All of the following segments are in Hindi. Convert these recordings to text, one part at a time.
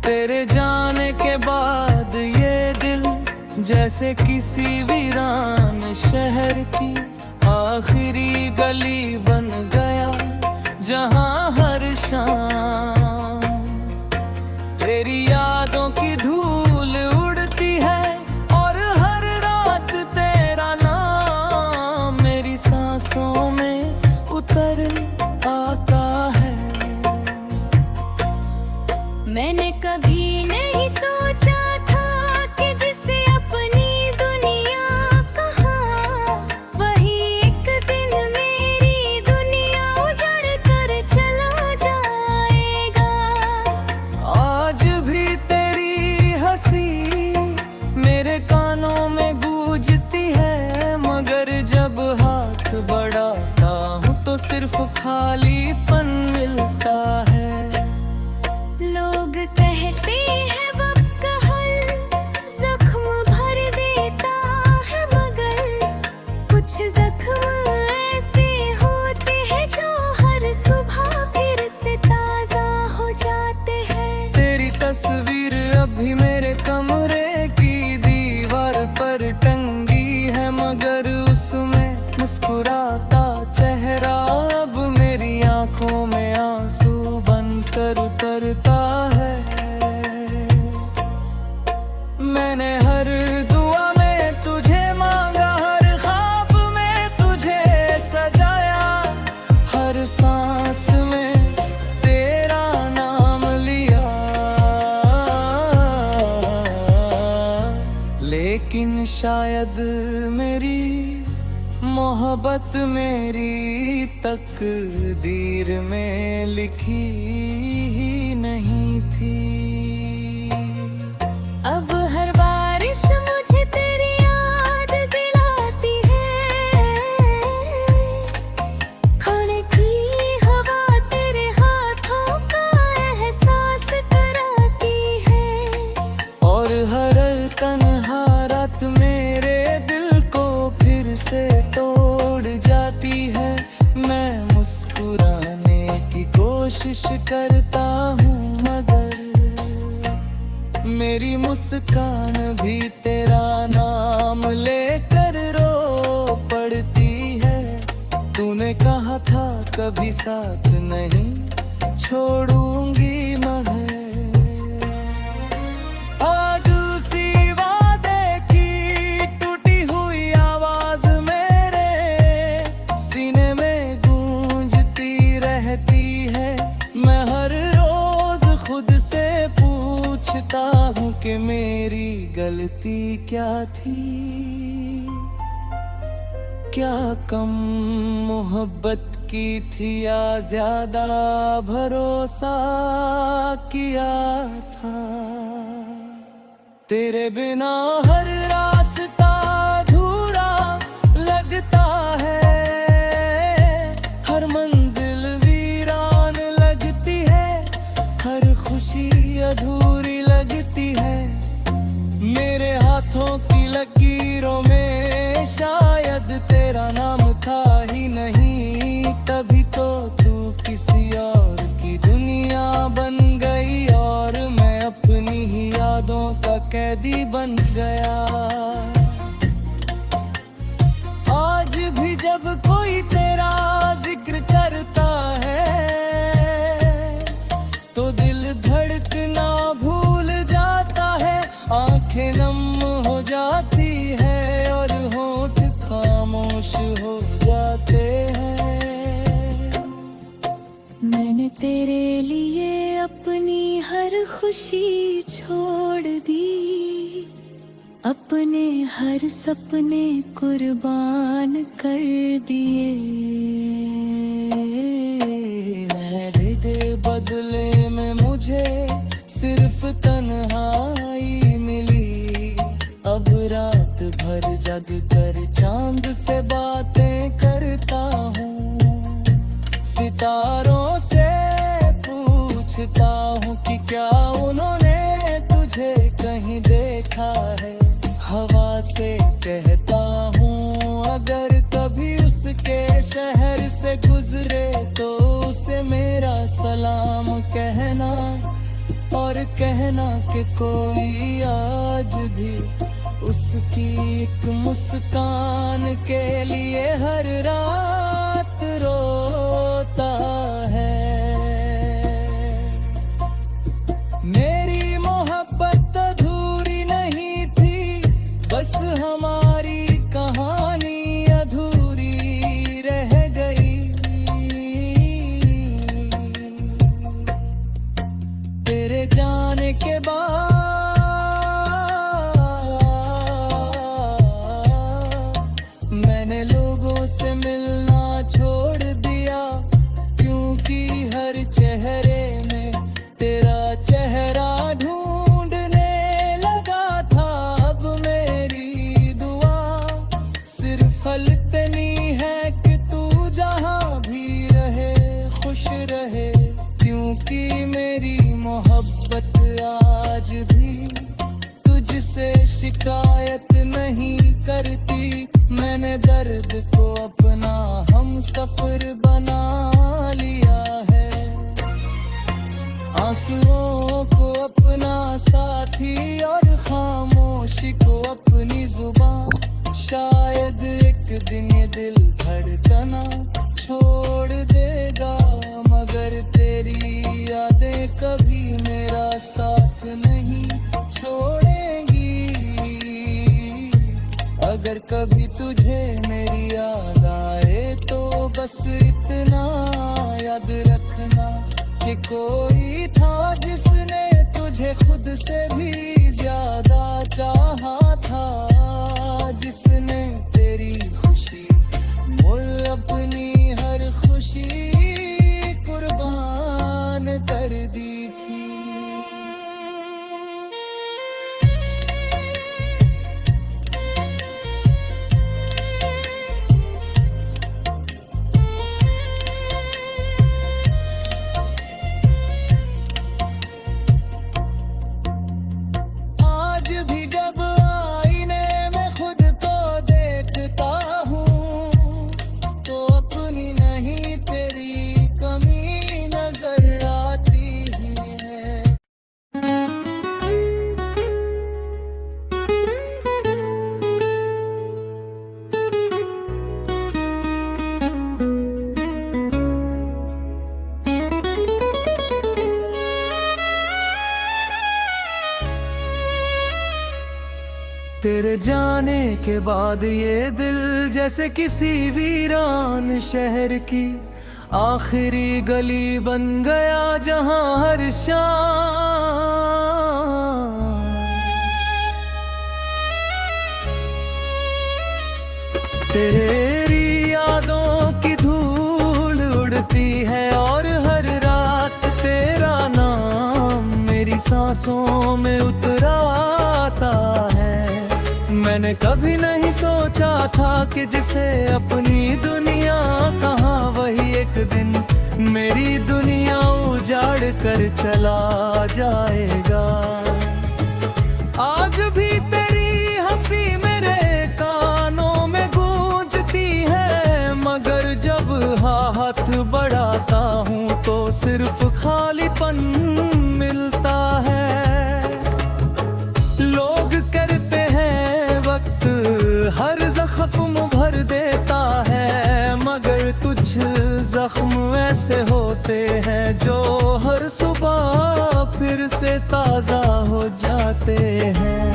तेरे जाने के बाद ये दिल जैसे किसी वीरान शहर की आखिरी गली बन गया, जहां हर शाम तेरी यादों की धूल उड़ती है और हर रात तेरा नाम मेरी सांसों में उतर आता है। मैंने कभी नहीं सोचा था कि जिसे अपनी दुनिया कहा, वही एक दिन मेरी दुनिया उजड़ कर चला जाएगा। आज भी तेरी हंसी मेरे कानों में गूंजती है, मगर जब हाथ बढ़ाता हूँ तो सिर्फ खालीपन मिलता है। लोग कहते हैं वक्त हर जख्म भर देता है, मगर कुछ जख्म ऐसे होते हैं जो हर सुबह फिर से ताजा हो जाते हैं। तेरी तस्वीर अभी मेरे कमरे की दीवार पर टंगी है, मगर उसमें मुस्कुराता चेहरा अब मेरी आंखों में आंसू बनकर उतरता है। मैंने हर दुआ में तुझे मांगा, हर ख्वाब में तुझे सजाया, हर सांस में तेरा नाम लिया, लेकिन शायद मेरी मोहब्बत मेरी तकदीर में लिखी ही नहीं थी। अब हर बारिश मुझे तेरी याद दिलाती है, खाने की हवा तेरे हाथों का एहसास कराती है, और हर तन्हा रात मेरे दिल को फिर से तोड़ जाती है। मैं मुस्कुराने की कोशिश करता हूँ, मगर मेरी मुस्कान भी तेरा नाम लेकर रो पड़ती है। तूने कहा था कभी साथ नहीं छोड़ूंगी, मगर आज उसी वादे की टूटी हुई आवाज मेरे सीने में गूंजती रहती है। मैं हर रोज खुद से पूछता हूँ कि मेरी गलती क्या थी, क्या कम मोहब्बत की थी या ज्यादा भरोसा किया था। तेरे बिना हर रास्ता अधूरा लगता है, हर मंजिल वीरान लगती है, हर खुशी अधूरी लगती है। मेरे हाथों की लकीरों में शायद तेरा नाम था ही नहीं, तभी तो तू किसी और की दुनिया बन गई और मैं अपनी ही यादों का कैदी बन गया। आज भी जब कोई तेरा जिक्र करता है तो दिल धड़कना भूल जाता है, आंखें नम हो जाती है और होंठ खामोश हो जाते हैं। मैंने तेरे लिए अपनी हर खुशी छोड़ दी, अपने हर सपने कुर्बान कर दिए। मेरे बदले में मुझे सिर्फ तन्हाई मिली, अब रात भर जग कर चांद से बातें करता हूँ, सितारों से पूछता हूँ कि क्या उन्होंने तुझे कहीं देखा है। हवा से कहता हूँ अगर कभी उसके शहर से गुजरे तो उसे मेरा सलाम कहना, और और कहना कि कोई आज भी उसकी एक मुस्कान के लिए हर रात रोता है। मेरी मोहब्बत अधूरी नहीं थी, बस हमारी कहानी अधूरी रह गई। तेरे जाने के बाद मैंने लोगों से मिलना छोड़ दिया, क्योंकि हर चेहरे में तेरा चेहरा ढूंढने लगा था। अब मेरी दुआ सिर्फ इतनी है कि तू जहां भी रहे खुश रहे, क्योंकि मेरी मोहब्बत आज भी तुझसे शिकायत नहीं करती। मैंने दर्द को अपना हम सफर बना लिया है, आंसुओं को अपना साथी और खामोशी को अपनी जुबान। शायद एक दिन ये दिल धड़कना छोड़ देगा, मगर तेरी यादें कभी मेरा साथ नहीं छोड़ेंगी। अगर कभी तुझे मेरी याद आए तो बस इतना याद रखना कि कोई था जिसने तुझे खुद से भी ज्यादा चाहा था, जिसने तेरी खुशी मुझ अपनी हर खुशी कुर्बान कर दी थी। आज भी जब आईने में खुद को देखता हूँ तो अपनी नहीं तेरी कमी नजर आती है। तेरे जाने के बाद ये दिल जैसे किसी वीरान शहर की आखिरी गली बन गया, जहां हर शाम तेरी यादों की धूल उड़ती है और हर रात तेरा नाम मेरी सांसों में उतराता है। मैंने कभी नहीं सोचा था कि जिसे अपनी दुनिया कहा, वही एक दिन मेरी दुनिया उजाड़ कर चला जाएगा। आज भी तेरी हंसी मेरे कानों में गूंजती है, मगर जब हाथ बढ़ाता हूँ तो सिर्फ खालीपन मिलता है। लोग करते हैं वक्त हर जख्म भर देता है, मगर तुझ जख्म ऐसे होते हैं जो हर सुबह फिर से ताजा हो जाते हैं।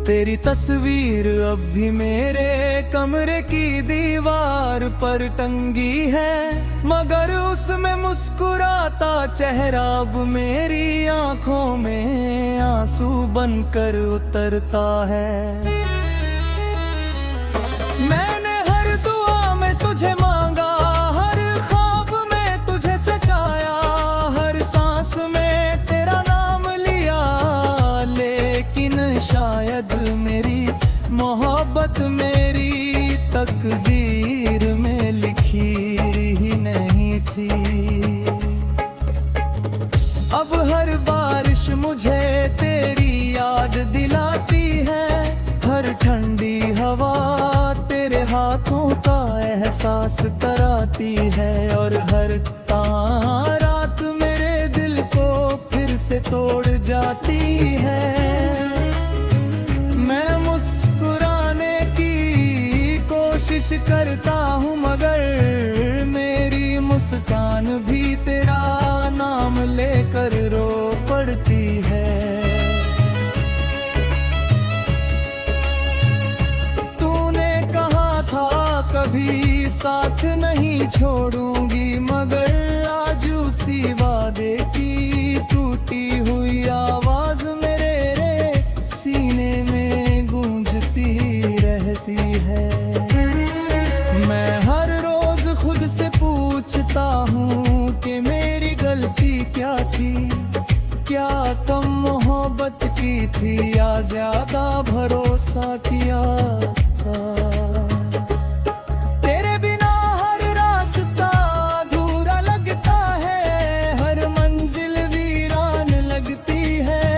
तेरी तस्वीर अब भी मेरे कमरे की दीवार पर टंगी है, मगर उसमें मुस्कुराता चेहरा अब मेरी आंखों में आंसू बनकर उतरता है। मैंने हर दुआ में तुझे मांगा, हर ख्वाब में तुझे सजाया, हर सांस में तेरा नाम लिया, लेकिन शायद मेरी मोहब्बत मेरी तकदीर में लिखी ही नहीं थी। अब हर बारिश मुझे तेरी याद दिलाती है, हर ठंडी हवा तेरे हाथों का एहसास कराती है, और हर रात मेरे दिल को से तोड़ जाती है। मैं मुस्कुराने की कोशिश करता हूँ मगर मेरी मुस्कान भी तेरा नाम लेकर रो पड़ती है। तूने कहा था कभी साथ नहीं छोड़ूंगी मगर आज उसी वादे की टूटी हुई आवाज मेरे सीने में गूंजती रहती है। मैं हर रोज खुद से पूछता हूँ कि मेरी गलती क्या थी, क्या कम मोहब्बत की थी या ज्यादा भरोसा किया था। तेरे बिना हर रास्ता अधूरा लगता है, हर मंजिल वीरान लगती है,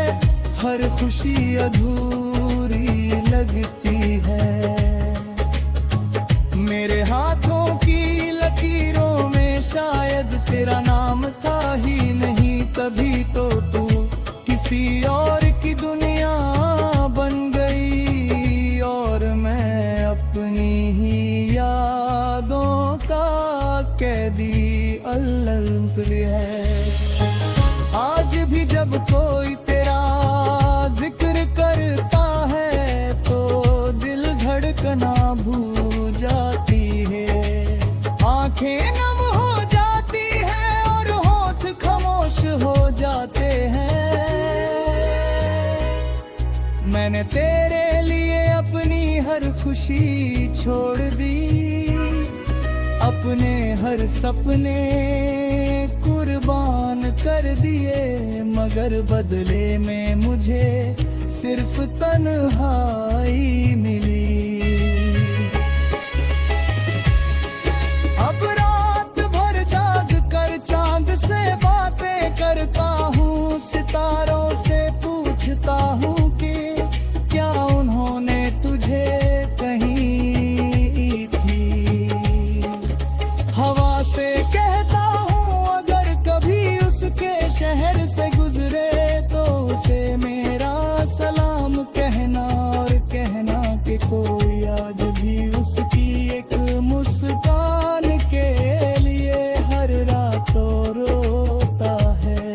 हर खुशी अधूरी लगती है। मेरे हाथों की लकीरों में शायद तेरा नाम था ही नहीं, तभी तो तू किसी और की दुनिया बन गई और मैं अपनी ही यादों का कैदी अलंतुली है। आज भी जब कोई तेरा जिक्र करता है तो दिल धड़कना भूल जाती है, आंखें नम हो जाती है और होठ खामोश हो जाते हैं। मैंने तेरे लिए अपनी हर खुशी छोड़ दी, अपने हर सपने कुर्बान कर दिए मगर बदले में मुझे सिर्फ तन्हाई मिली। अब रात भर जाग कर चांद से बातें करता हूँ, सितारों से पूछता हूँ कि क्या उन्होंने तुझे कही थी। हवा से कहता हूँ अगर कभी उसके शहर से गुजरे तो उसे मेरा सलाम कहना और कहना कि कोई आज भी उसकी एक मुस्कान के लिए हर रात रोता है।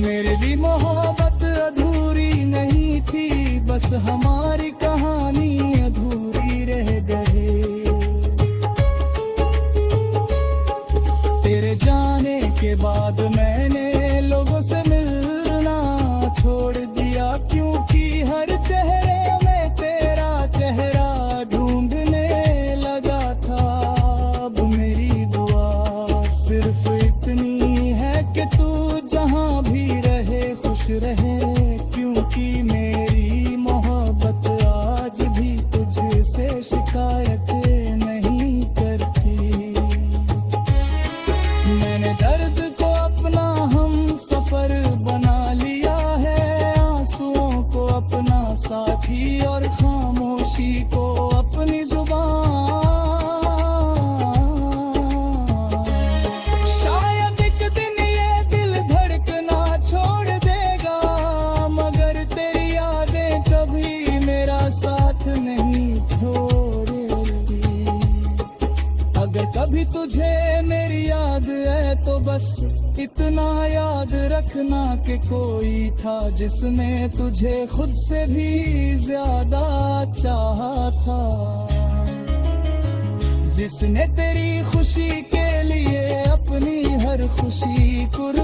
मेरी भी मोहब्बत अधूरी नहीं थी, बस हमारी कहानी अधूरी रह गई। तेरे जाने के बाद मैंने लोगों से मिलना छोड़ दिया क्योंकि हर चेहरे में तेरा चेहरा ढूंढने लगा था। अब मेरी दुआ सिर्फ इतनी है कि तू जहां भी रहे खुश रहे, क्योंकि मेरी मोहब्बत आज भी तुझसे शिकायत नहीं करती। मैंने दर्द को अपना हम सफर बना लिया है, आंसुओं को अपना साथी और खामोशी को अपनी जुबान। शायद एक दिन ये दिल धड़कना छोड़ देगा मगर तेरी यादें कभी मेरा साथ नहीं छोड़ेगी। अगर कभी तुझे मेरी याद है तो बस इतना याद रखना कि कोई था जिसने तुझे खुद से भी ज्यादा चाहा था, जिसने तेरी खुशी के लिए अपनी हर खुशी कुर्बान